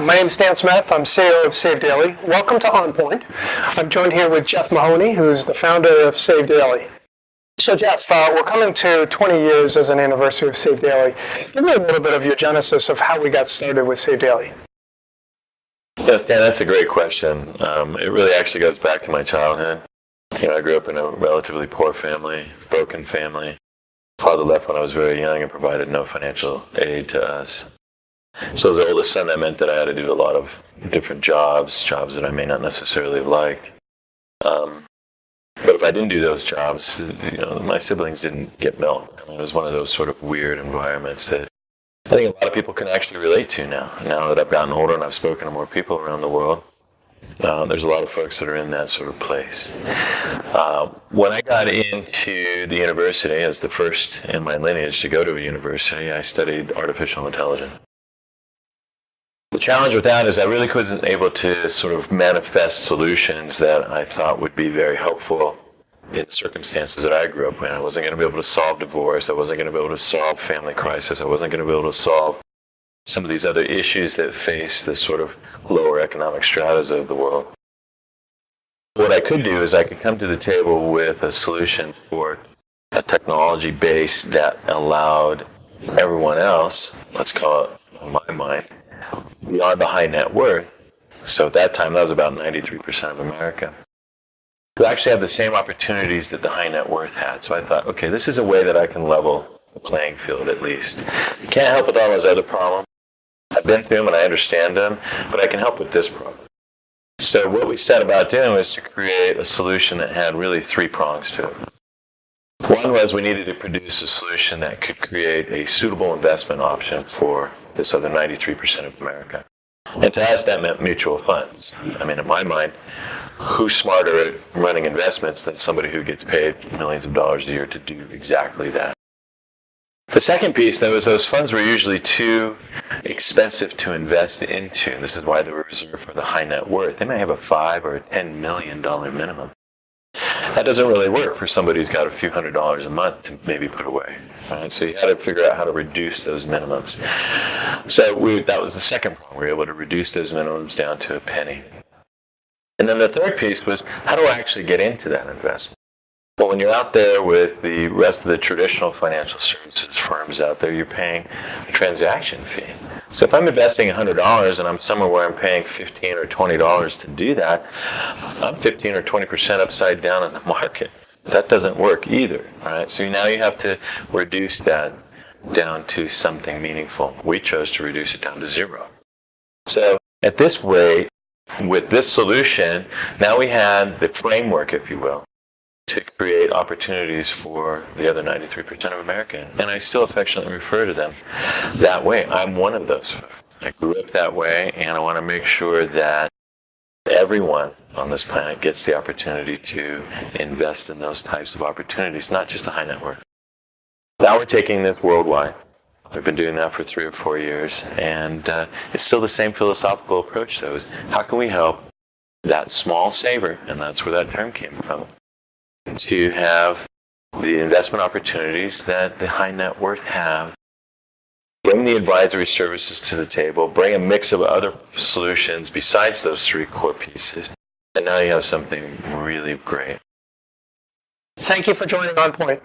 my name is Dan Smith. I'm CEO of SaveDaily. Welcome to On Point. I'm joined here with Jeff Mahony, who's the founder of SaveDaily. So Jeff, we're coming to 20 years as an anniversary of SaveDaily. Give me a little bit of your genesis of how we got started with SaveDaily. Yes, Dan, that's a great question. It really actually goes back to my childhood. I grew up in a relatively poor family, broken family. Father left when I was very young and provided no financial aid to us. So as the oldest son, that meant that I had to do a lot of different jobs that I may not necessarily have liked. But if I didn't do those jobs, my siblings didn't get milk. It was one of those sort of weird environments that I think a lot of people can actually relate to now. Now that I've gotten older and I've spoken to more people around the world, there's a lot of folks that are in that sort of place. When I got into the university, as the first in my lineage to go to a university, I studied artificial intelligence. The challenge with that is I really wasn't able to sort of manifest solutions that I thought would be very helpful in the circumstances that I grew up in. I wasn't going to be able to solve divorce. I wasn't going to be able to solve family crisis. I wasn't going to be able to solve some of these other issues that face the sort of lower economic stratas of the world. What I could do is I could come to the table with a solution for a technology base that allowed everyone else, let's call it, in my mind, beyond the high net worth, so at that time that was about 93% of America, to actually have the same opportunities that the high net worth had. So I thought, okay, this is a way that I can level the playing field at least. You can't help with all those other problems. I've been through them and I understand them, but I can help with this problem. So what we set about doing was to create a solution that had really three prongs to it. One was we needed to produce a solution that could create a suitable investment option for this other 93% of America. And to us, that meant mutual funds. I mean, in my mind, who's smarter at running investments than somebody who gets paid millions of dollars a year to do exactly that? The second piece, though, is those funds were usually too expensive to invest into. This is why they were reserved for the high net worth. They may have a $5 or a $10 million minimum. That doesn't really work for somebody who's got a few $100s a month to maybe put away. Right? So you had to figure out how to reduce those minimums. So that was the second problem. We were able to reduce those minimums down to a penny. And then the third piece was, how do I actually get into that investment? Well, when you're out there with the rest of the traditional financial services firms out there, you're paying a transaction fee. So if I'm investing $100 and I'm somewhere where I'm paying $15 or $20 to do that, I'm 15 or 20% upside down in the market. That doesn't work either, right? So now you have to reduce that down to something meaningful. We chose to reduce it down to zero. So at this rate, with this solution, now we had the framework, if you will, to create opportunities for the other 93% of America. And I still affectionately refer to them that way. I'm one of those folks. I grew up that way, and I want to make sure that everyone on this planet gets the opportunity to invest in those types of opportunities, not just the high net worth. Now we're taking this worldwide. We've been doing that for 3 or 4 years, and it's still the same philosophical approach, though, is how can we help that small saver, and that's where that term came from, to have the investment opportunities that the high net worth have, bring the advisory services to the table, bring a mix of other solutions besides those three core pieces, and now you have something really great. Thank you for joining On Point.